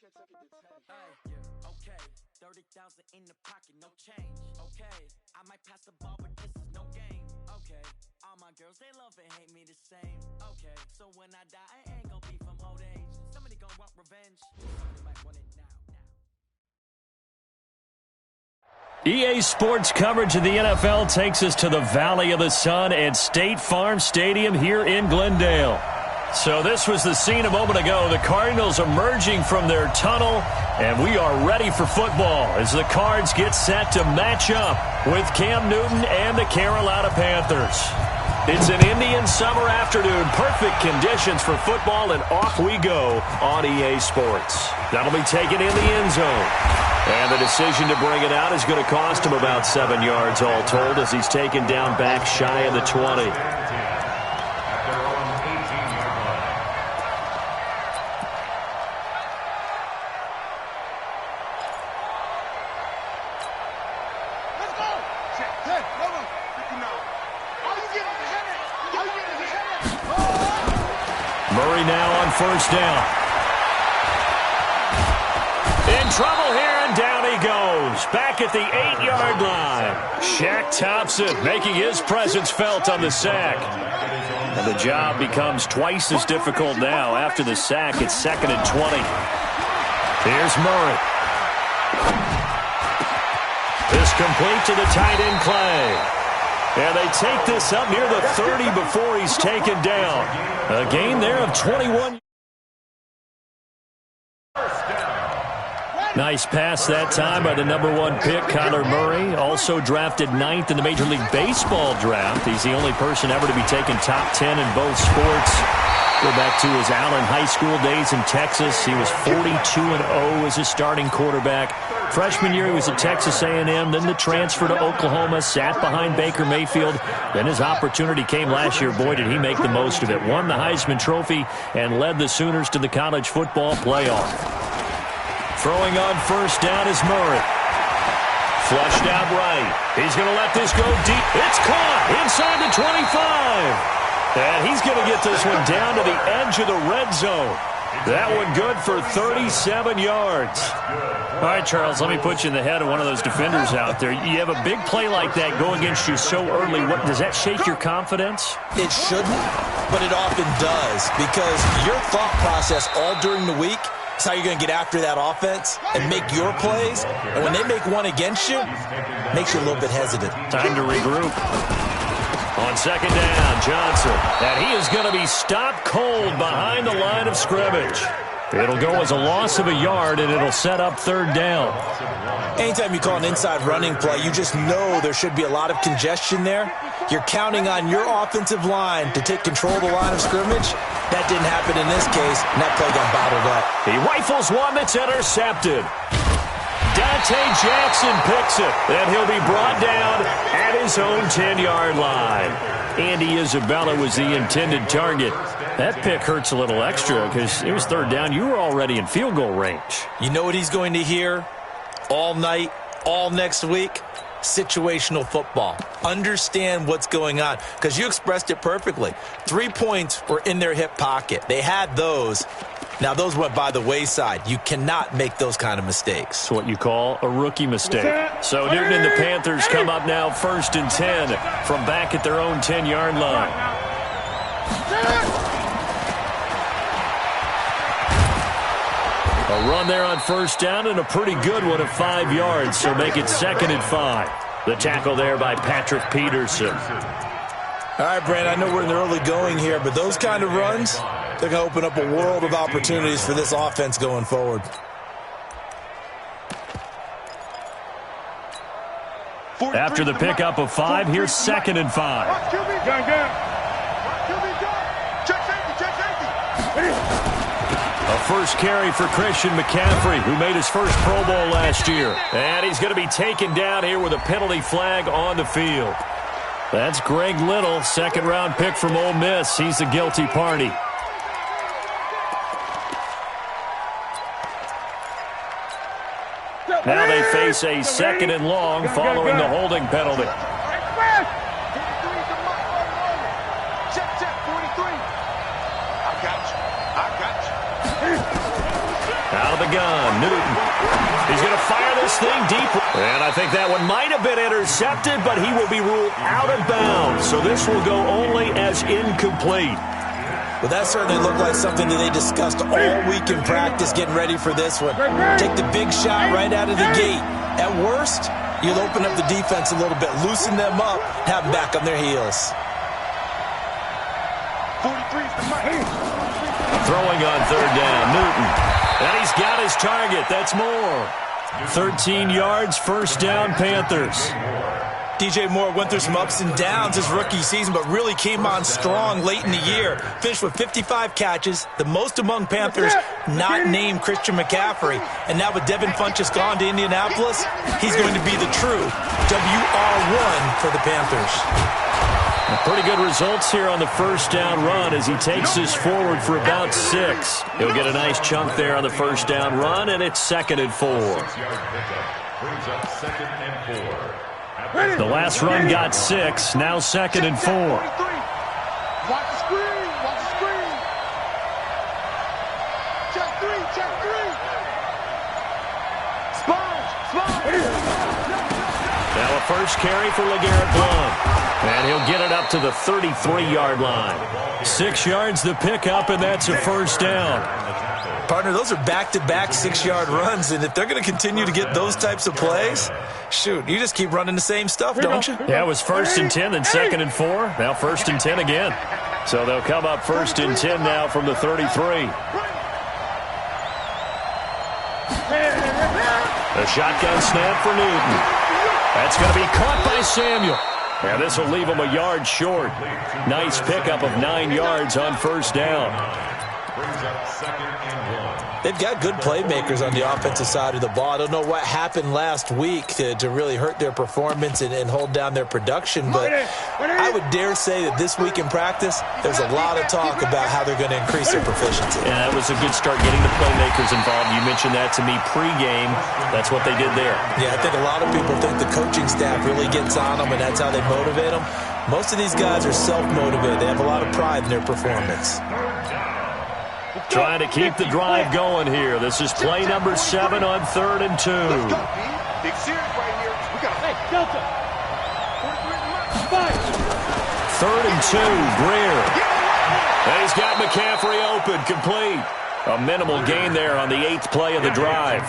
Okay, 30,000 in the pocket, no change. Okay, I might pass the ball, but this is no game. Okay, all my girls, they love and hate me the same. Okay, so when I die, I ain't gonna be from old age. Somebody gonna want revenge, somebody might want it now. EA Sports coverage of the NFL takes us to the Valley of the Sun at State Farm Stadium here in Glendale. So this was the scene a moment ago. The Cardinals emerging from their tunnel, and we are ready for football as the Cards get set to match up with Cam Newton and the Carolina Panthers. It's an Indian summer afternoon, perfect conditions for football, and off we go on EA Sports. That'll be taken in the end zone. And the decision to bring it out is going to cost him about 7 yards all told as he's taken down back shy of the 20. Murray now on first down. In trouble here, and down he goes. Back at the 8-yard line. Shaq Thompson making his presence felt on the sack. And the job becomes twice as difficult now. After the sack, it's 2nd and 20. Here's Murray. This complete to the tight end Clay. And they take this up near the 30 before he's taken down. A gain there of 21. Nice pass that time by the number 1 pick, Kyler Murray. Also drafted 9th in the Major League Baseball draft. He's the only person ever to be taken top 10 in both sports. Go back to his Allen High School days in Texas. He was 42-0 as a starting quarterback. Freshman year, he was at Texas A&M. Then the transfer to Oklahoma, sat behind Baker Mayfield. Then his opportunity came last year. Boy, did he make the most of it. Won the Heisman Trophy and led the Sooners to the college football playoff. Throwing on first down is Murray. Flushed out right. He's going to let this go deep. It's caught inside the 25. And he's going to get this one down to the edge of the red zone. That one good for 37 yards. All right, Charles, let me put you in the head of one of those defenders out there. You have a big play like that go against you so early. Does that shake your confidence? It shouldn't, but it often does, because your thought process all during the week is how you're going to get after that offense and make your plays. And when they make one against you, it makes you a little bit hesitant. Time to regroup. On second down, Johnson. And he is going to be stopped cold behind the line of scrimmage. It'll go as a loss of a yard, and it'll set up third down. Anytime you call an inside running play, you just know there should be a lot of congestion there. You're counting on your offensive line to take control of the line of scrimmage. That didn't happen in this case, and that play got bottled up. He rifles one that's intercepted. Dante Jackson picks it, and he'll be brought down at his own 10-yard line. Andy Isabella was the intended target. That pick hurts a little extra because it was third down. You were already in field goal range. You know what he's going to hear all night, all next week? Situational football. Understand what's going on, because you expressed it perfectly. 3 points were in their hip pocket. They had those. Now, those went by the wayside. You cannot make those kind of mistakes. It's what you call a rookie mistake. So Newton and the Panthers come up now 1st and 10 from back at their own 10-yard line. A run there on first down and a pretty good one of 5 yards, so make it 2nd and 5. The tackle there by Patrick Peterson. All right, Brand, I know we're in the early going here, but those kind of runs, they're going to open up a world of opportunities for this offense going forward. After the pickup of 5, here's 2nd and 5. A first carry for Christian McCaffrey, who made his first Pro Bowl last year. And he's going to be taken down here with a penalty flag on the field. That's Greg Little, 2nd-round pick from Ole Miss. He's the guilty party. Now they face a 2nd and long following the holding penalty. Out of the gun, Newton. He's going to fire this thing deep. And I think that one might have been intercepted, but he will be ruled out of bounds. So this will go only as incomplete. Well, that certainly looked like something that they discussed all week in practice getting ready for this one. Take the big shot right out of the gate. At worst, you'll open up the defense a little bit, loosen them up, have them back on their heels. Throwing on third down, Newton. And he's got his target. That's more. 13 yards, first down, Panthers. DJ Moore went through some ups and downs his rookie season, but really came on strong late in the year. Finished with 55 catches, the most among Panthers not named Christian McCaffrey. And now with Devin Funchess gone to Indianapolis, he's going to be the true WR1 for the Panthers. Pretty good results here on the first down run as he takes this forward for about 6. He'll get a nice chunk there on the first down run, and it's 2nd and 4. The last run got 6, now 2nd and 4. Watch the screen, watch the screen. Check 3, check 3. Sponge. Now a first carry for LeGarrette Blount. And he'll get it up to the 33-yard line. 6 yards the pickup, and that's a first down. Partner, those are back-to-back 6-yard runs, and if they're going to continue to get those types of plays, shoot, you just keep running the same stuff, don't you? Yeah, it was 1st and 10, then 2nd and 4. Now 1st and 10 again. So they'll come up 1st and 10 now from the 33. The shotgun snap for Newton. That's going to be caught by Samuel. And this will leave him a yard short. Nice pickup of 9 yards on first down. They've got good playmakers on the offensive side of the ball. I don't know what happened last week to really hurt their performance and hold down their production, but I would dare say that this week in practice, there's a lot of talk about how they're going to increase their proficiency. Yeah, that was a good start getting the playmakers involved. You mentioned that to me pregame. That's what they did there. Yeah, I think a lot of people think the coaching staff really gets on them, and that's how they motivate them. Most of these guys are self-motivated. They have a lot of pride in their performance. Trying to keep the drive going here. This is play number 7 on 3rd and 2. Big series right here. We got a Delta. 3rd and 2, Greer. And he's got McCaffrey open, complete. A minimal gain there on the 8th play of the drive.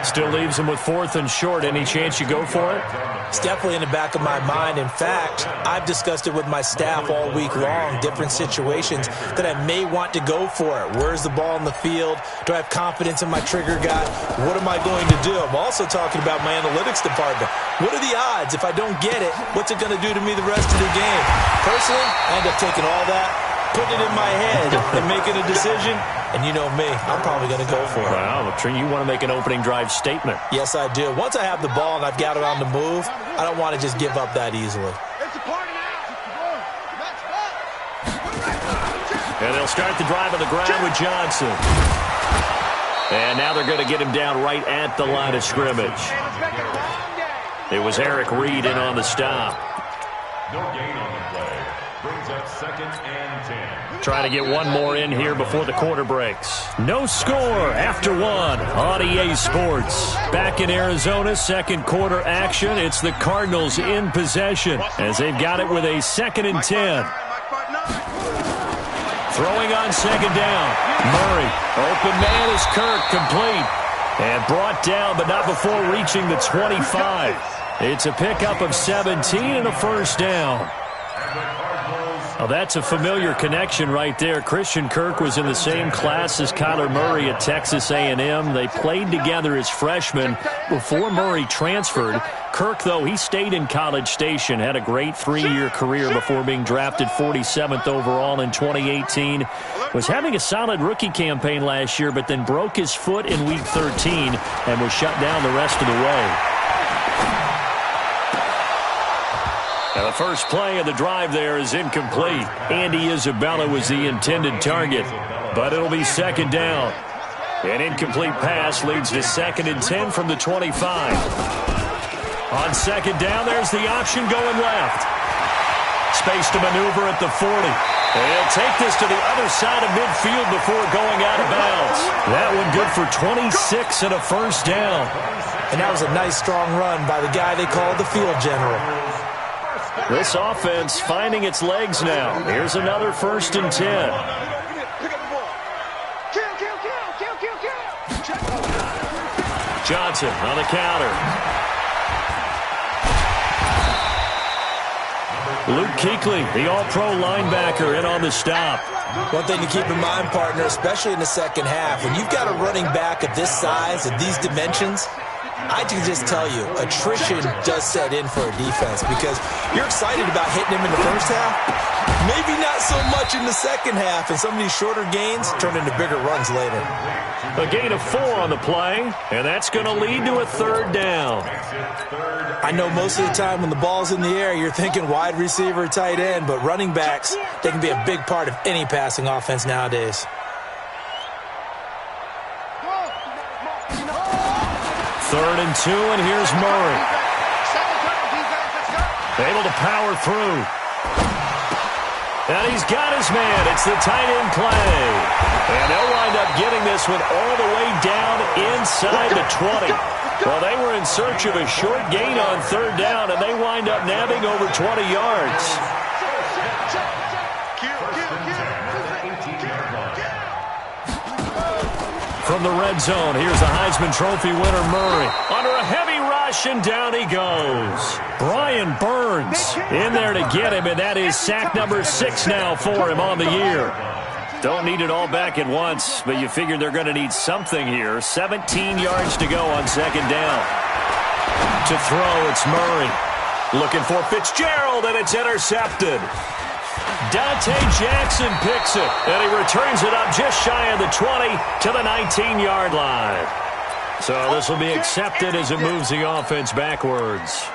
Still leaves him with 4th and short. Any chance you go for it? It's definitely in the back of my mind. In fact, I've discussed it with my staff all week long, different situations that I may want to go for it. Where's the ball in the field? Do I have confidence in my trigger guy? What am I going to do? I'm also talking about my analytics department. What are the odds? If I don't get it, what's it going to do to me the rest of the game? Personally, I end up taking all that, putting it in my head, and making a decision. And you know me, I'm probably going to go for it. Wow, you want to make an opening drive statement. Yes, I do. Once I have the ball and I've got it on the move, I don't want to just give up that easily. And they'll start the drive on the ground with Johnson. And now they're going to get him down right at the line of scrimmage. It was Eric Reed in on the stop. No gain on the play. Brings up 2nd and 10. Trying to get one more in here before the quarter breaks. No score after 1 on EA Sports. Back in Arizona, 2nd quarter action. It's the Cardinals in possession as they've got it with a 2nd and 10. Throwing on 2nd down. Murray. Open man is Kirk, complete. And brought down, but not before reaching the 25. It's a pickup of 17 and a first down. Oh, that's a familiar connection right there. Christian Kirk was in the same class as Kyler Murray at Texas A&M. They played together as freshmen before Murray transferred. Kirk, though, he stayed in College Station, had a great 3-year career before being drafted 47th overall in 2018. Was having a solid rookie campaign last year, but then broke his foot in Week 13 and was shut down the rest of the way. Now the first play of the drive there is incomplete. Andy Isabella was the intended target, but it'll be 2nd down. An incomplete pass leads to 2nd and 10 from the 25. On 2nd down, there's the option going left. Space to maneuver at the 40. And take this to the other side of midfield before going out of bounds. That one good for 26 and a first down. And that was a nice, strong run by the guy they called the field general. This offense finding its legs now. Here's another 1st and 10. Johnson on the counter. Luke Kuechly, the all-pro linebacker, in on the stop. One thing to keep in mind, partner, especially in the second half, when you've got a running back of this size, of these dimensions, I can just tell you, attrition does set in for a defense because you're excited about hitting him in the first half, maybe not so much in the second half, and some of these shorter gains turn into bigger runs later. A gain of 4 on the play, and that's going to lead to a 3rd down. I know most of the time when the ball's in the air, you're thinking wide receiver, tight end, but running backs, they can be a big part of any passing offense nowadays. 3rd and 2, and here's Murray. Able to power through. And he's got his man. It's the tight end play. And they'll wind up getting this one all the way down inside the 20. Well, they were in search of a short gain on 3rd down, and they wind up nabbing over 20 yards. From the red zone, here's the Heisman Trophy winner, Murray. Under a heavy rush, and down he goes. Brian Burns in there to get him, and that is sack number 6 now for him on the year. Don't need it all back at once, but you figure they're going to need something here. 17 yards to go on 2nd down. To throw, it's Murray. Looking for Fitzgerald, and it's intercepted. Dante Jackson picks it, and he returns it up just shy of the 20 to the 19-yard line. So this will be accepted as it moves the offense backwards.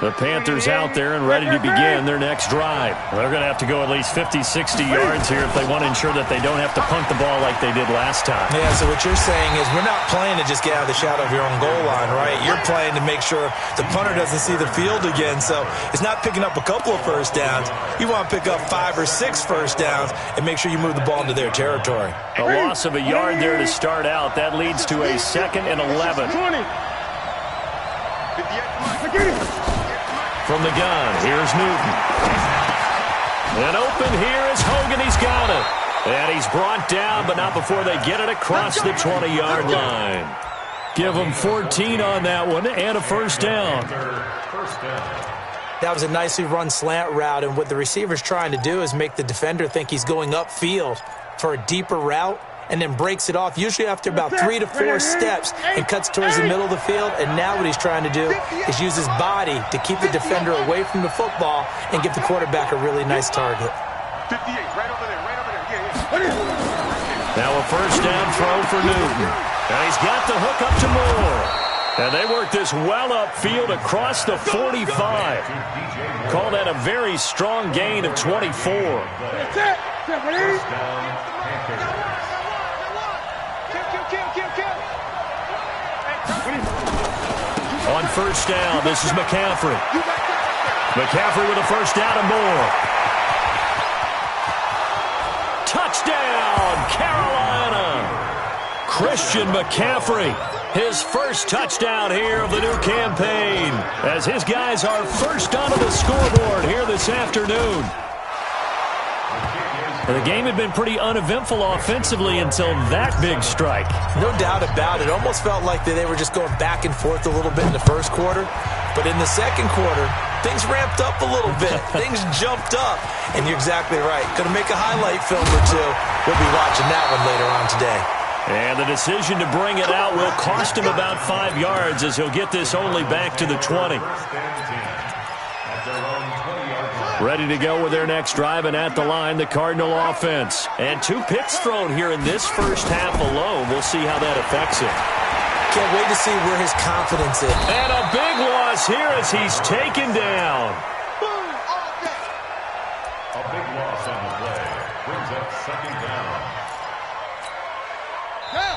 The Panthers out there and ready to begin their next drive. They're going to have to go at least 50, 60 yards here if they want to ensure that they don't have to punt the ball like they did last time. Yeah, so what you're saying is we're not playing to just get out of the shadow of your own goal line, right? You're playing to make sure the punter doesn't see the field again. So it's not picking up a couple of first downs. You want to pick up 5 or 6 first downs and make sure you move the ball into their territory. A loss of a yard there to start out. That leads to a 2nd and 11. From the gun, here's Newton. And open here is Hogan. He's got it. And he's brought down, but not before they get it across the 20-yard line. Give them 14 on that one and a first down. That was a nicely run slant route, and what the receiver's trying to do is make the defender think he's going upfield for a deeper route, and then breaks it off, usually after about 3 to 4 steps, and cuts towards the middle of the field. And now what he's trying to do is use his body to keep the defender away from the football and give the quarterback a really nice target. 58, right over there. Now a first down throw for Newton. And he's got the hook up to Moore. And they work this well upfield across the 45. Call that a very strong gain of 24. On first down, this is McCaffrey. McCaffrey with a first down and more. Touchdown, Carolina! Christian McCaffrey, his first touchdown here of the new campaign, as his guys are first onto the scoreboard here this afternoon. The game had been pretty uneventful offensively until that big strike. No doubt about it. Almost felt like they were just going back and forth a little bit in the first quarter. But in the second quarter, things ramped up a little bit. Things jumped up. And you're exactly right. Going to make a highlight film or two. We'll be watching that one later on today. And the decision to bring it out will cost him about 5 yards as he'll get this only back to the 20. Ready to go with their next drive, and at the line, the Cardinal offense. And 2 picks thrown here in this first half alone. We'll see how that affects it. Can't wait to see where his confidence is. And a big loss here as he's taken down. A big loss on the play brings up 2nd down.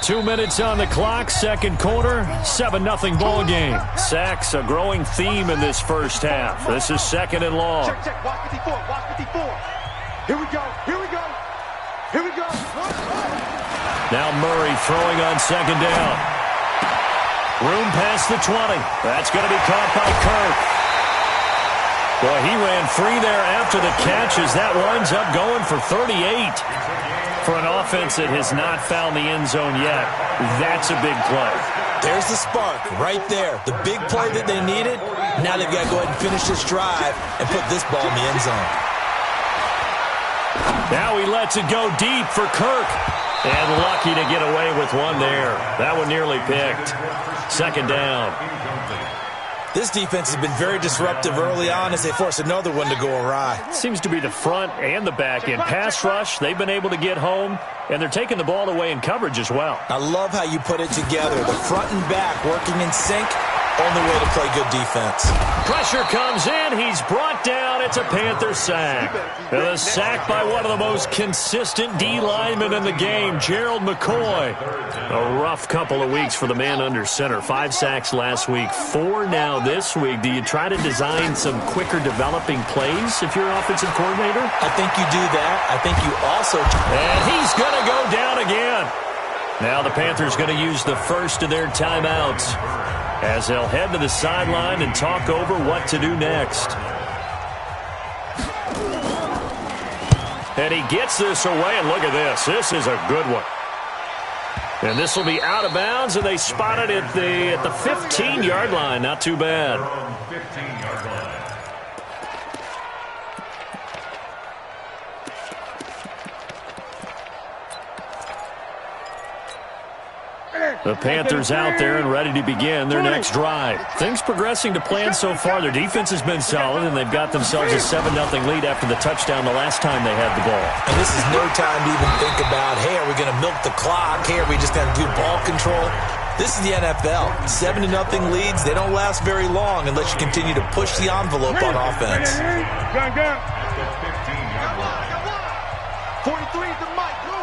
2 minutes on the clock, second quarter, 7-0 ball game. Sacks a growing theme in this first half. This is second and long. Check. Watch 54. Here we go. Now Murray throwing on second down. Room past the 20. That's going to be caught by Kirk. Boy, he ran free there after the catch as that winds up going for 38. For an offense that has not found the end zone yet, that's a big play. There's the spark right there. The big play that they needed. Now they've got to go ahead and finish this drive and put this ball in the end zone. Now he lets it go deep for Kirk. And lucky to get away with one there. That one nearly picked. Second down. This defense has been very disruptive early on as they force another one to go awry. Seems to be the front and the back end. Pass rush, they've been able to get home, and they're taking the ball away in coverage as well. I love how you put it together. The front and back working in sync. Only way to play good defense. Pressure comes in. He's brought down. It's a Panther sack. And a sack by one of the most consistent D linemen in the game, Gerald McCoy. A rough couple of weeks for the man under center. 5 sacks last week, 4 now this week. Do you try to design some quicker developing plays if you're an offensive coordinator? I think you do that. I think you also... And he's going to go down again. Now the Panthers going to use the first of their timeouts as they'll head to the sideline and talk over what to do next. And he gets this away, and look at this. This is a good one. And this will be out of bounds, and they spot it at the 15-yard line. Not too bad. 15-yard line. The Panthers out there and ready to begin their next drive. Things progressing to plan so far. Their defense has been solid, and they've got themselves a 7-0 lead after the touchdown the last time they had the ball. And this is no time to even think about, hey, are we going to milk the clock? Hey, are we just going to do ball control? This is the NFL. 7-0 leads, they don't last very long unless you continue to push the envelope on offense. Gun. 43 at the mic. Go.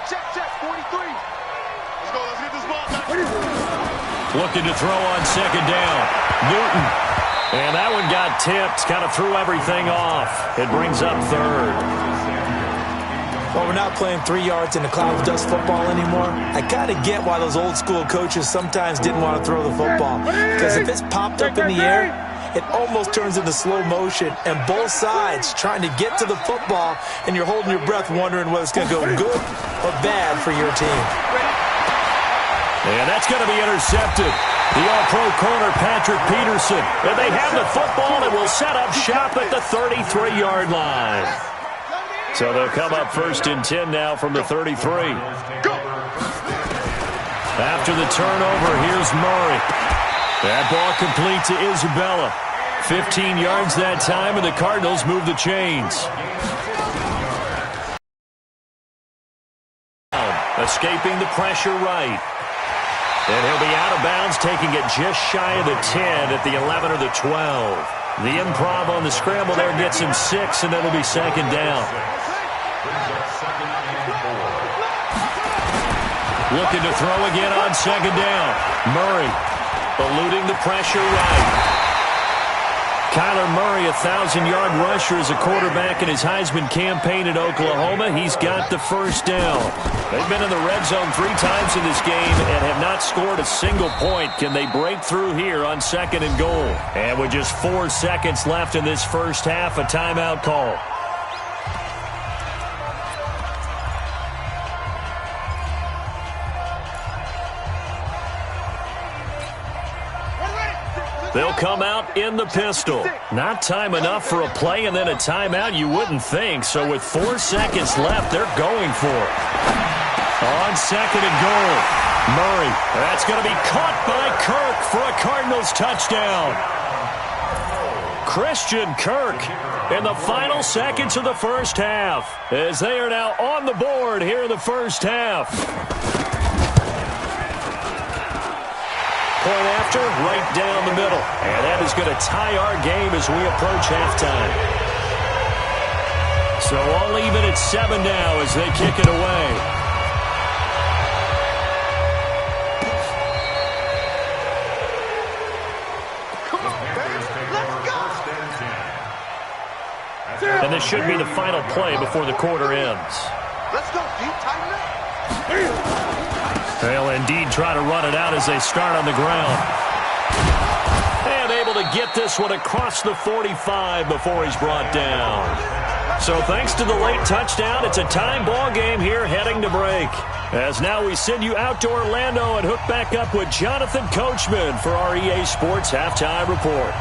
Check. 43. Let's get this ball back. Looking to throw on second down. Newton. And that one got tipped. Kind of threw everything off. It brings up third. Well, we're not playing 3 yards in a cloud of dust football anymore. I kind of get why those old school coaches sometimes didn't want to throw the football. Because if it's popped up in the air, it almost turns into slow motion. And both sides trying to get to the football, and you're holding your breath wondering whether it's going to go good or bad for your team. And that's going to be intercepted. The all-pro corner, Patrick Peterson. And they have the football and will set up shop at the 33-yard line. So they'll come up first and 10 now from the 33. After the turnover, here's Murray. That ball complete to Isabella. 15 yards that time, and the Cardinals move the chains. Escaping the pressure right. And he'll be out of bounds, taking it just shy of the 10 at the 11 or the 12. The improv on the scramble there gets him 6, and it'll be second down. Looking to throw again on second down. Murray eluding the pressure right. Kyler Murray, 1,000-yard rusher as a quarterback in his Heisman campaign at Oklahoma. He's got the first down. They've been in the red zone 3 times in this game and have not scored a single point. Can they break through here on second and goal? And with just 4 seconds left in this first half, a timeout call. They'll come out in the pistol. Not time enough for a play and then a timeout, you wouldn't think. So with 4 seconds left, they're going for it. On second and goal, Murray. That's going to be caught by Kirk for a Cardinals touchdown. Christian Kirk in the final seconds of the first half as they are now on the board here in the first half. Point after, right down the middle. And that is going to tie our game as we approach halftime. So all even at 7 now as they kick it away. And this should be the final play before the quarter ends. Let's go, Pete. Tighten up. They'll indeed try to run it out as they start on the ground. And able to get this one across the 45 before he's brought down. So thanks to the late touchdown, it's a time ball game here heading to break. As now we send you out to Orlando and hook back up with Jonathan Coachman for our EA Sports Halftime Report.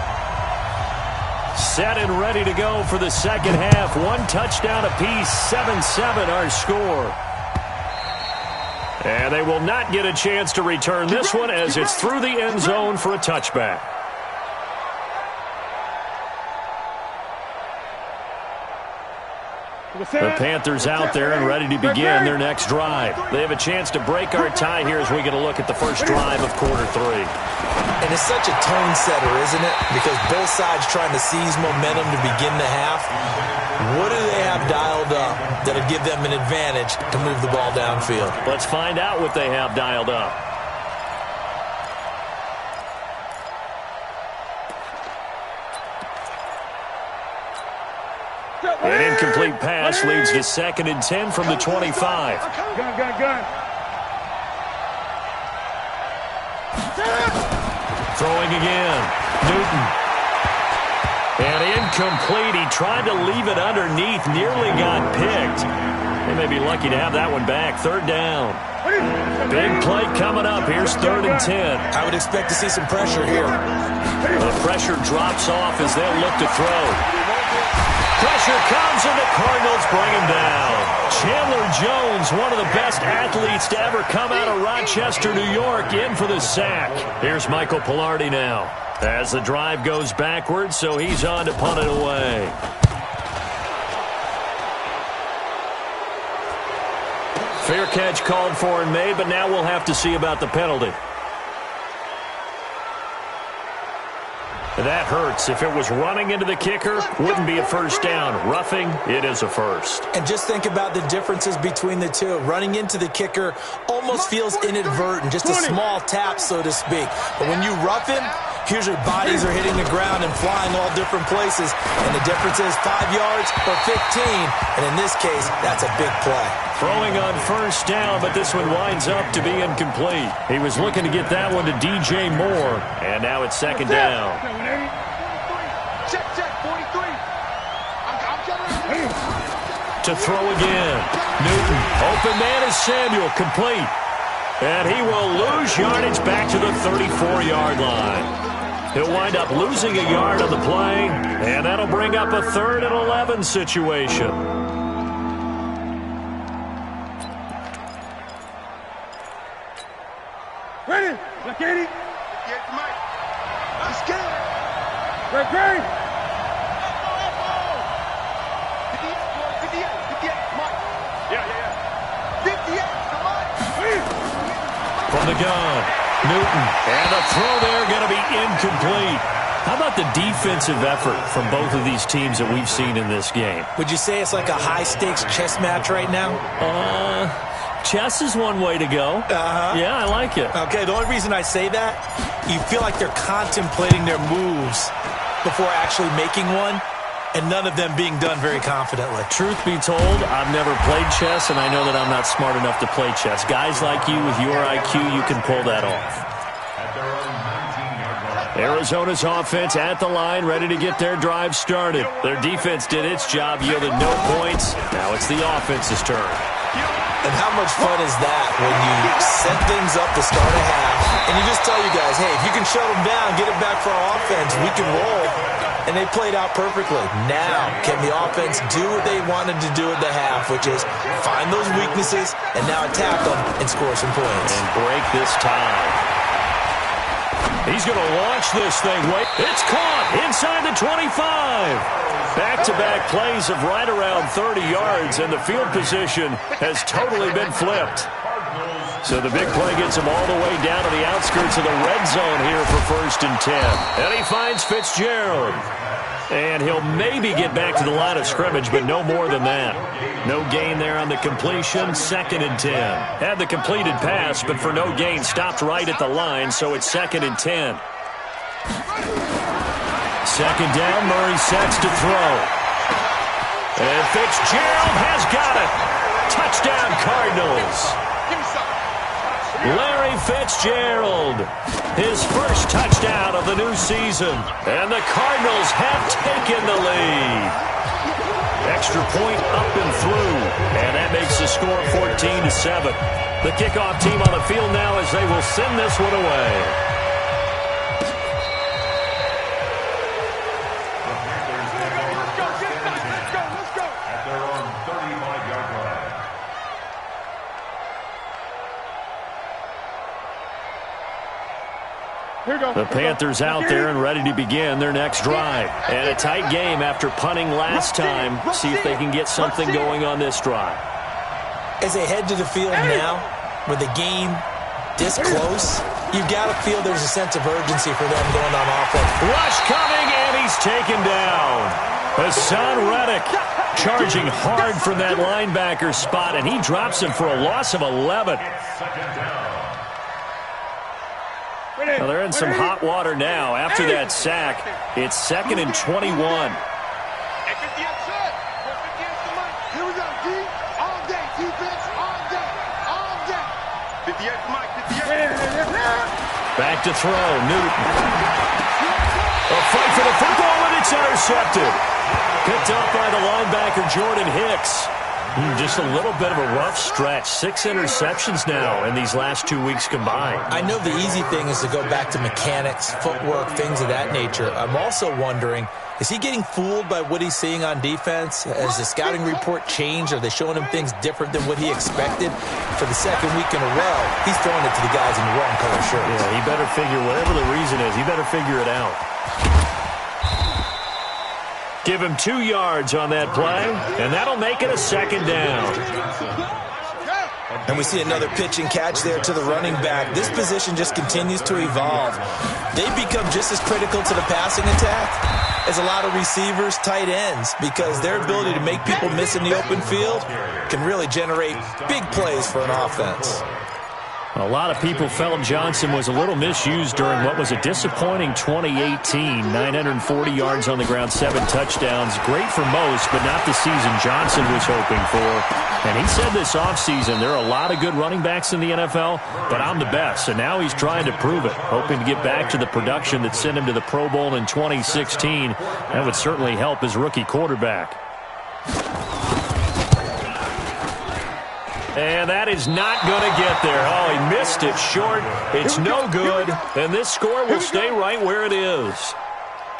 Set and ready to go for the second half. One touchdown apiece, 7-7 our score. And they will not get a chance to return this one as it's through the end zone for a touchback. The Panthers out there and ready to begin their next drive. They have a chance to break our tie here as we get a look at the first drive of quarter 3. And it's such a tone setter, isn't it? Because both sides trying to seize momentum to begin the half. What do they have dialed up that'll give them an advantage to move the ball downfield? Let's find out what they have dialed up. An incomplete pass leads to 2nd and 10 from the 25. Gun. Throwing again. Newton. And incomplete. He tried to leave it underneath. Nearly got picked. They may be lucky to have that one back. 3rd down. Big play coming up. Here's 3rd and 10. I would expect to see some pressure here. The pressure drops off as they'll look to throw. Pressure comes and the Cardinals bring him down. Chandler Jones, one of the best athletes to ever come out of Rochester, New York, in for the sack. Here's Michael Pilardi now as the drive goes backwards, so he's on to punt it away. Fair catch called for and made, but now we'll have to see about the penalty. That hurts. If it was running into the kicker, wouldn't be a first down. Roughing, it is a first. And just think about the differences between the two. Running into the kicker almost feels inadvertent, just a small tap, so to speak. But when you rough him, usually bodies are hitting the ground and flying all different places. And the difference is 5 yards or 15. And in this case, that's a big play. Throwing on first down, but this one winds up to be incomplete. He was looking to get that one to DJ Moore. And now it's 2nd down. Check, 43. To throw again. Newton. Open man is Samuel. Complete. And he will lose yardage back to the 34-yard line. He'll wind up losing a yard on the play, and that'll bring up a 3rd and 11 situation. Ready? Look at it. Get Mike. Let's get it. Ready? 58, Mike. Yeah. 58, come on. From the gun, Newton. And the throw there going to be incomplete. How about the defensive effort from both of these teams that we've seen in this game? Would you say it's like a high-stakes chess match right now? Chess is one way to go. Yeah, I like it. Okay, the only reason I say that, you feel like they're contemplating their moves before actually making one, and none of them being done very confidently. Truth be told, I've never played chess, and I know that I'm not smart enough to play chess. Guys like you with your IQ, you can pull that off. Arizona's offense at the line, ready to get their drive started. Their defense did its job, yielded no points. Now it's the offense's turn. And how much fun is that when you set things up to start a half, and you just tell you guys, hey, if you can shut them down, get it back for our offense, we can roll. And they played out perfectly. Now, can the offense do what they wanted to do at the half, which is find those weaknesses and now attack them and score some points. And break this tie. He's going to launch this thing. Wait, it's caught inside the 25. Back-to-back plays of right around 30 yards, and the field position has totally been flipped. So the big play gets him all the way down to the outskirts of the red zone here for 1st and 10. And he finds Fitzgerald. And he'll maybe get back to the line of scrimmage, but no more than that. No gain there on the completion, 2nd and 10. Had the completed pass, but for no gain, stopped right at the line, so it's 2nd and 10. 2nd down, Murray sets to throw. And Fitzgerald has got it. Touchdown, Cardinals. Larry Fitzgerald, his first touchdown of the new season. And the Cardinals have taken the lead. Extra point up and through. And that makes the score 14-7. The kickoff team on the field now as they will send this one away. The Panthers out there and ready to begin their next drive. And a tight game after punting last time. See if they can get something going on this drive. As they head to the field now, with the game this close, you've got to feel there's a sense of urgency for them going on offense. Rush coming, and he's taken down. Hassan Reddick charging hard from that linebacker spot, and he drops him for a loss of 11. Well, they're in some hot water now. After that sack, it's 2nd and 21. Here we go, D. All day, defense, all day, all day. 58, Mike, 58. Back to throw, Newton. A fight for the football, and it's intercepted. Picked off by the linebacker, Jordan Hicks. Just a little bit of a rough stretch. 6 interceptions now in these last 2 weeks combined. I know the easy thing is to go back to mechanics, footwork, things of that nature. I'm also wondering, is he getting fooled by what he's seeing on defense? Has the scouting report changed? Are they showing him things different than what he expected? For the second week in a row, he's throwing it to the guys in the wrong color shirts. Yeah, he better figure, whatever the reason is, he better figure it out. Give him 2 yards on that play, and that'll make it a 2nd down. And we see another pitch and catch there to the running back. This position just continues to evolve. They've become just as critical to the passing attack as a lot of receivers, tight ends, because their ability to make people miss in the open field can really generate big plays for an offense. A lot of people felt Johnson was a little misused during what was a disappointing 2018. 940 yards on the ground, 7 touchdowns. Great for most, but not the season Johnson was hoping for. And he said this offseason, there are a lot of good running backs in the NFL, but I'm the best. And now he's trying to prove it, hoping to get back to the production that sent him to the Pro Bowl in 2016. That would certainly help his rookie quarterback. And that is not going to get there. Oh, he missed it short. It's no good. And this score will stay right where it is.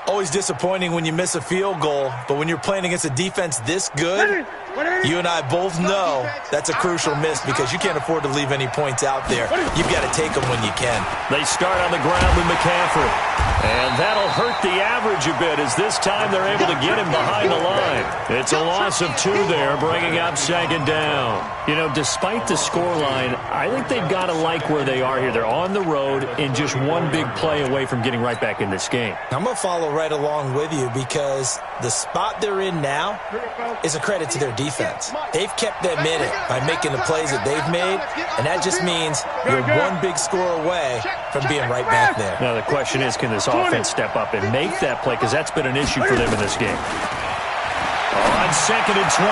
Always disappointing when you miss a field goal, but when you're playing against a defense this good, you and I both know that's a crucial miss because you can't afford to leave any points out there. You've got to take them when you can. They start on the ground with McCaffrey. And that'll hurt the average a bit as this time they're able to get him behind the line. It's a loss of 2 there, bringing up 2nd down. You know, despite the scoreline, I think they've got to like where they are here. They're on the road and just one big play away from getting right back in this game. I'm going to follow right along with you because the spot they're in now is a credit to their defense. They've kept them in it by making the plays that they've made, and that just means you're one big score away from being right back there. Now the question is, can this offense step up and make that play? Because that's been an issue for them in this game. On 2nd and 12,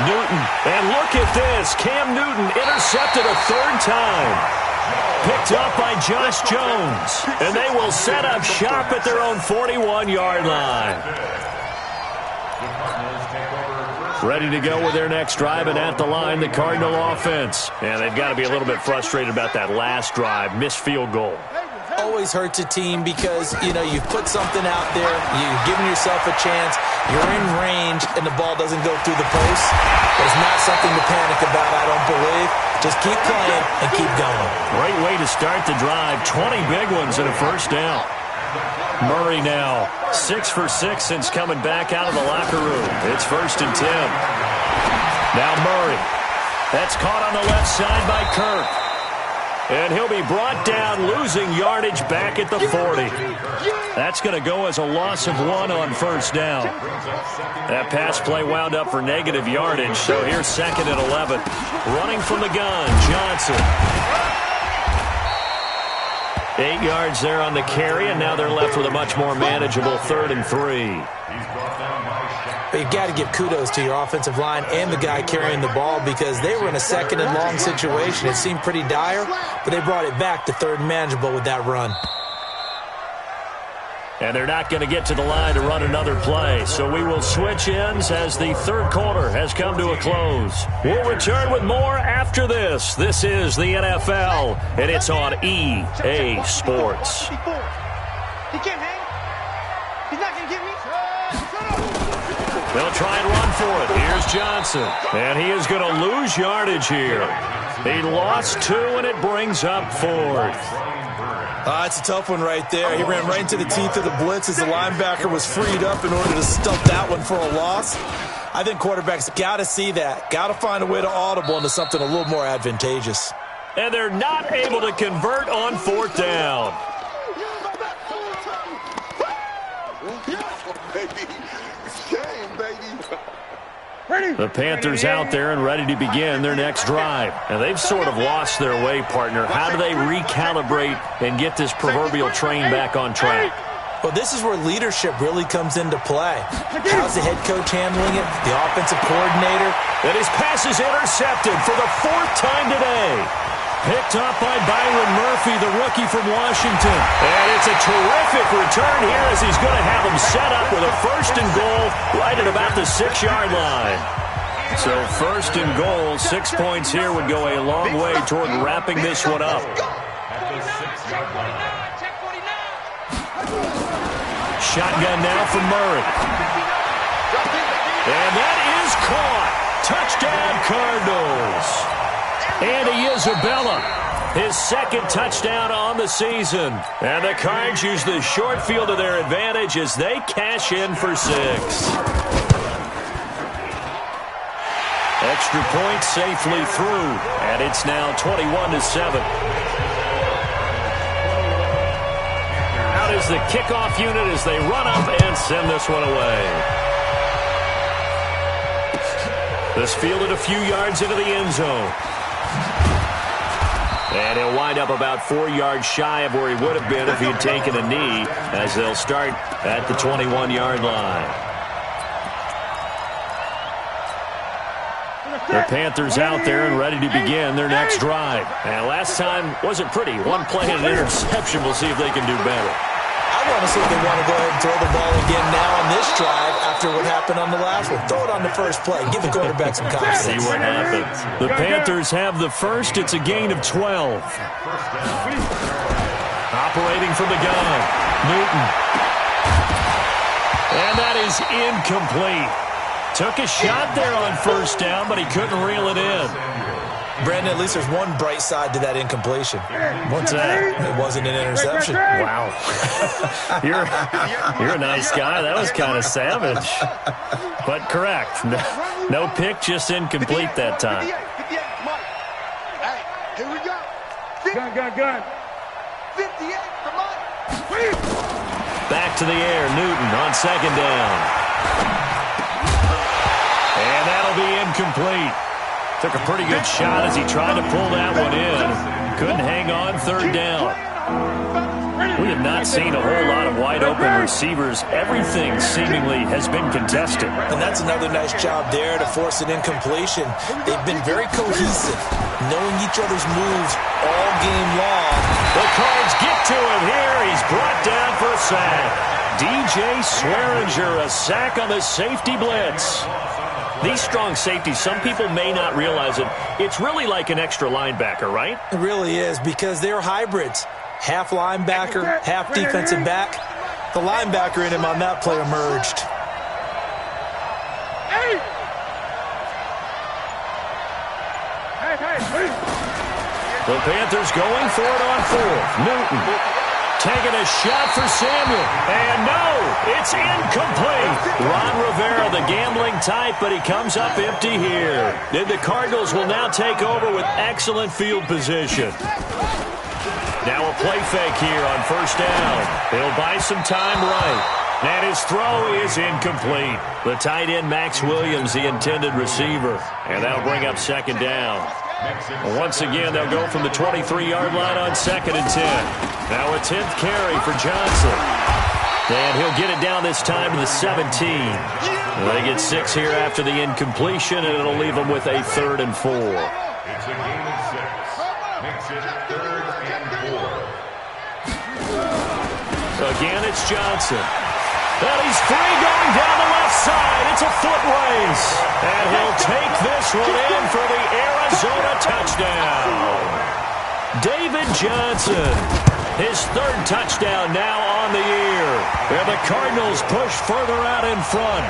Newton. And look at this. Cam Newton intercepted a 3rd time. Picked up by Josh Jones. And they will set up shop at their own 41-yard line. Ready to go with their next drive, and at the line, the Cardinal offense. And they've got to be a little bit frustrated about that last drive, missed field goal. Always hurts a team because, you know, you've put something out there, you've given yourself a chance, you're in range, and the ball doesn't go through the post. But it's not something to panic about, I don't believe. Just keep playing and keep going. Great way to start the drive. 20 big ones and a 1st down. Murray now 6 for 6 since coming back out of the locker room. It's 1st and 10. Now Murray. That's caught on the left side by Kirk. And he'll be brought down, losing yardage back at the 40. That's going to go as a loss of 1 on 1st down. That pass play wound up for negative yardage, so here's 2nd and 11. Running from the gun, Johnson. 8 yards there on the carry, and now they're left with a much more manageable 3rd and 3. But you've got to give kudos to your offensive line and the guy carrying the ball because they were in a second and long situation. It seemed pretty dire, but they brought it back to third and manageable with that run. And they're not going to get to the line to run another play. So we will switch ends as the third quarter has come to a close. We'll return with more after this. This is the NFL, and it's on EA Sports. He can't hang. He's not going to get me. They'll try and run for it. Here's Johnson. And he is going to lose yardage here. He lost 2, and it brings up 4th. It's a tough one right there. He ran right into the teeth of the blitz as the linebacker was freed up in order to stump that one for a loss. I think quarterbacks got to see that. Got to find a way to audible into something a little more advantageous. And they're not able to convert on 4th down. The Panthers out there and ready to begin their next drive. And they've sort of lost their way, partner. How do they recalibrate and get this proverbial train back on track? Well, this is where leadership really comes into play. How's the head coach handling it? The offensive coordinator? And his pass is intercepted for the 4th time today. Picked up by Byron Murphy, the rookie from Washington. And it's a terrific return here as he's going to have him set up with a 1st and goal right at about the 6-yard line. So 1st and goal, 6 points here would go a long way toward wrapping this one up. Shotgun now from Murray. And that is caught. Touchdown Cardinals. Andy Isabella, his 2nd touchdown on the season. And the Cards use the short field to their advantage as they cash in for 6. Extra point safely through, and it's now 21-7. Out is the kickoff unit as they run up and send this one away. This fielded a few yards into the end zone. And he'll wind up about 4 yards shy of where he would have been if he had taken a knee, as they'll start at the 21-yard line. The Panthers out there and ready to begin their next drive. And last time wasn't pretty. 1 play and an interception. We'll see if they can do better. I want to see if they want to go ahead and throw the ball again now on this drive after what happened on the last one. Throw it on the first play. Give the quarterback some confidence. See what happens. The Panthers have the first. It's a gain of 12. Operating from the gun, Newton. And that is incomplete. Took a shot there on 1st down, but he couldn't reel it in. Brandon, at least there's one bright side to that incompletion. What's that? It wasn't an interception. Wow. You're a nice guy. That was kind of savage. But correct. No pick, just incomplete that time. Hey, here we go. Gun. 58 for Mike. Back to the air, Newton on 2nd down. And that'll be incomplete. Took a pretty good shot as he tried to pull that one in. Couldn't hang on 3rd down. We have not seen a whole lot of wide-open receivers. Everything seemingly has been contested. And that's another nice job there to force an incompletion. They've been very cohesive, knowing each other's moves all game long. The Cards get to him here. He's brought down for a sack. DJ Swearinger, a sack on the safety blitz. These strong safeties, some people may not realize it. It's really like an extra linebacker, right? It really is, because they're hybrids. Half linebacker, half defensive back. The linebacker in him on that play emerged. The Panthers going for it on 4th. Newton taking a shot for Samuel. And no, it's incomplete. Ron Rivera, the gambling type, but he comes up empty here. Then the Cardinals will now take over with excellent field position. Now a play fake here on 1st down. He'll buy some time right. And his throw is incomplete. The tight end, Max Williams, the intended receiver. And that'll bring up 2nd down. Once again, they'll go from the 23-yard line on 2nd and 10. Now a 10th carry for Johnson. And he'll get it down this time to the 17. They get 6 here after the incompletion, and it'll leave them with a 3rd and 4. It's a game of 6. Makes it 3rd and 4. Again, it's Johnson. And he's free going down the left side. It's a foot race. And he'll take this one in for the Arizona touchdown. David Johnson, his 3rd touchdown now on the year. And the Cardinals push further out in front.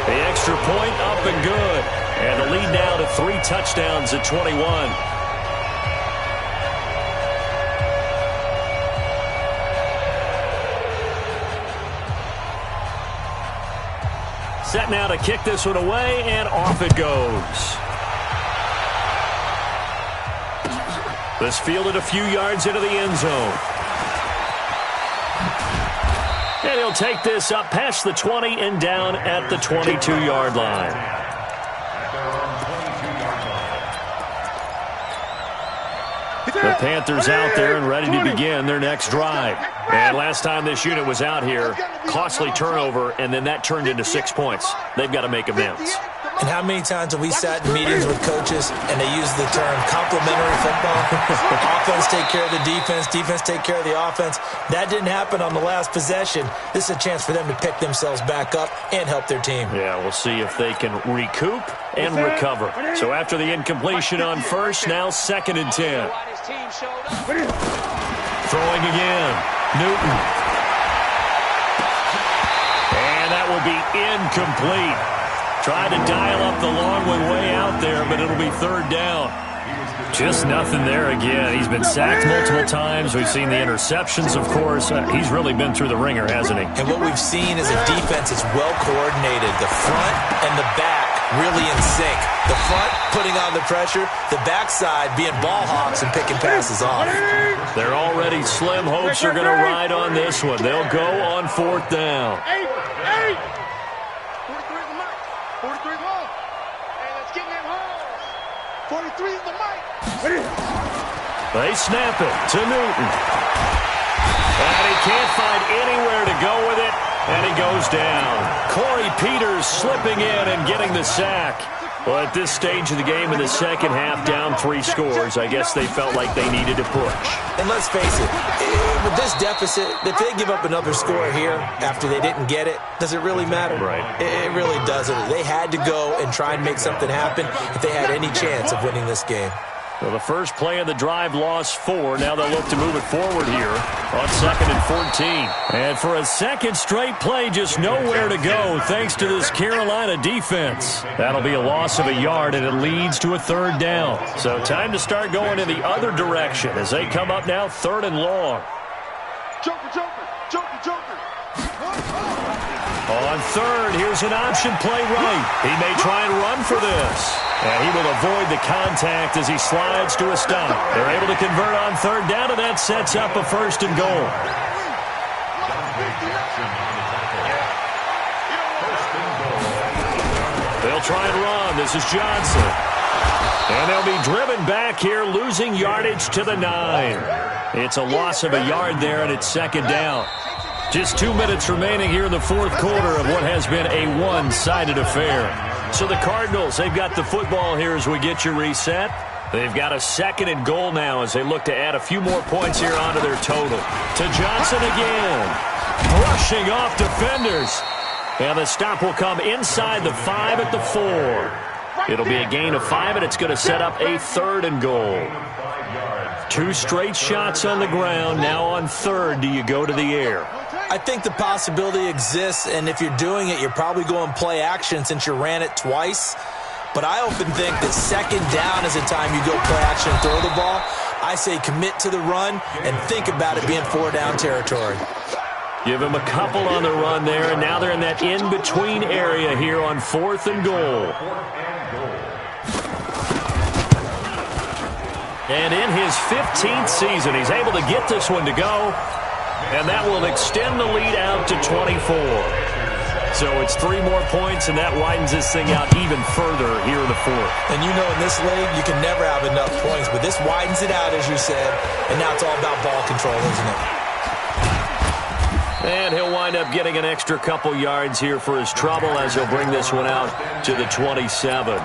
The extra point up and good. And the lead now to 3 touchdowns at 21. Set now to kick this one away, and off it goes. This fielded a few yards into the end zone. And he'll take this up past the 20 and down at the 22-yard line. The Panthers out there and ready to begin their next drive. And last time this unit was out here, costly turnover, and then that turned into 6 points. They've got to make amends. And how many times have we sat in meetings with coaches and they use the term complementary football? Offense take care of the defense, defense take care of the offense. That didn't happen on the last possession. This is a chance for them to pick themselves back up and help their team. Yeah, we'll see if they can recoup and recover. So after the incompletion on first, now 2nd and 10. Throwing again. Newton. And that will be incomplete. Tried to dial up the long one way out there, but it'll be 3rd down. Just nothing there again. He's been sacked multiple times. We've seen the interceptions, of course. He's really been through the ringer, hasn't he? And what we've seen is a defense that's well coordinated. The front and the back really in sync. The front putting on the pressure, the backside being ball hawks and picking passes off. They're already slim hopes are going to ride on this one. They'll go on 4th down. 43 is the mic. They snap it to Newton. And he can't find anywhere to go with it, and he goes down. Corey Peters slipping in and getting the sack. Well, at this stage of the game in the second half, down 3 scores, I guess they felt like they needed to push. And let's face it, with this deficit, if they give up another score here after they didn't get it, does it really matter? Right. It really doesn't. They had to go and try and make something happen if they had any chance of winning this game. Well, the first play of the drive lost 4. Now they'll look to move it forward here on 2nd and 14. And for a second straight play, just nowhere to go thanks to this Carolina defense. That'll be a loss of a yard, and it leads to a 3rd down. So time to start going in the other direction as they come up now 3rd and long. Joker. On 3rd, here's an option play right. He may try and run for this. And he will avoid the contact as he slides to a stop. They're able to convert on 3rd down, and that sets up a 1st and goal. They'll try and run. This is Johnson. And they'll be driven back here, losing yardage to the 9. It's a loss of a yard there, and it's 2nd down. Just 2 minutes remaining here in the 4th quarter of what has been a one-sided affair. So the Cardinals, they've got the football here as we get you reset. They've got a 2nd and goal now as they look to add a few more points here onto their total. To Johnson again. Brushing off defenders. And the stop will come inside the 5 at the 4. It'll be a gain of 5, and it's going to set up a 3rd and goal. 2 straight shots on the ground. Now on 3rd, do you go to the air? I think the possibility exists, and if you're doing it, you're probably going play action since you ran it twice. But I often think that 2nd down is the time you go play action and throw the ball. I say commit to the run and think about it being 4-down territory. Give him a couple on the run there, and now they're in that in-between area here on 4th and goal. And in his 15th season, he's able to get this one to go. And that will extend the lead out to 24. So it's 3 more points, and that widens this thing out even further here in the 4th. And you know in this league, you can never have enough points, but this widens it out, as you said, and now it's all about ball control, isn't it? And he'll wind up getting an extra couple yards here for his trouble as he'll bring this one out to the 27.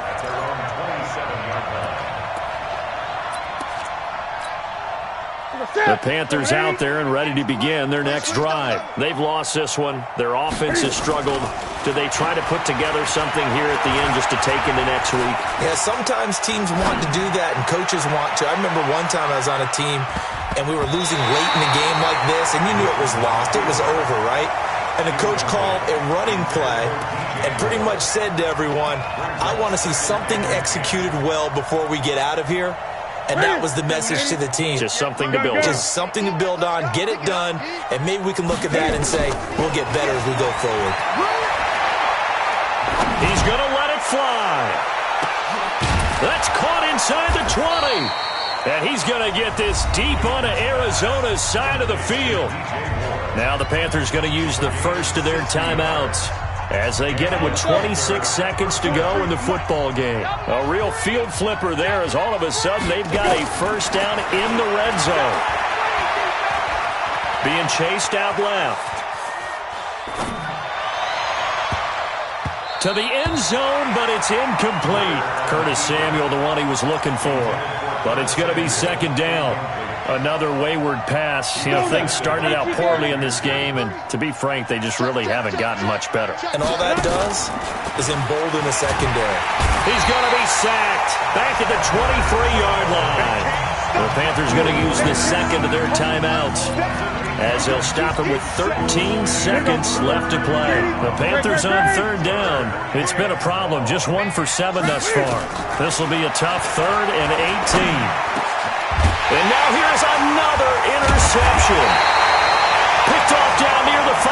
The Panthers out there and ready to begin their next drive. They've lost this one. Their offense has struggled. Do they try to put together something here at the end just to take into next week? Yeah, sometimes teams want to do that and coaches want to. I remember one time I was on a team and we were losing late in the game like this, and you knew it was lost. It was over, right? And the coach called a running play and pretty much said to everyone, I want to see something executed well before we get out of here. And that was the message to the team. Just something to build on. Just something to build on, get it done, and maybe we can look at that and say, we'll get better as we go forward. He's going to let it fly. That's caught inside the 20. And he's going to get this deep onto Arizona's side of the field. Now the Panthers going to use the first of their timeouts as they get it with 26 seconds to go in the football game. A real field flipper there as all of a sudden they've got a first down in the red zone. Being chased out left. To the end zone, but it's incomplete. Curtis Samuel, the one he was looking for. But it's going to be second down. Another wayward pass. You know, things started out poorly in this game, and to be frank, they just really haven't gotten much better. And all that does is embolden the secondary. He's going to be sacked back at the 23-yard line. The Panthers going to use the second of their timeouts as they'll stop him with 13 seconds left to play. The Panthers on third down. It's been a problem. Just 1 for 7 thus far. This will be a tough 3rd and 18. And now here's another interception. Picked off down near the 5.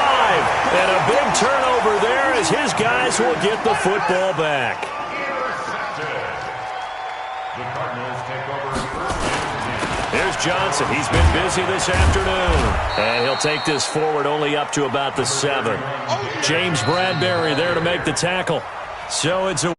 And a big turnover there as his guys will get the football back. The Cardinals take over first. Here's Johnson. He's been busy this afternoon. And he'll take this forward only up to about the 7. James Bradbury there to make the tackle. So it's a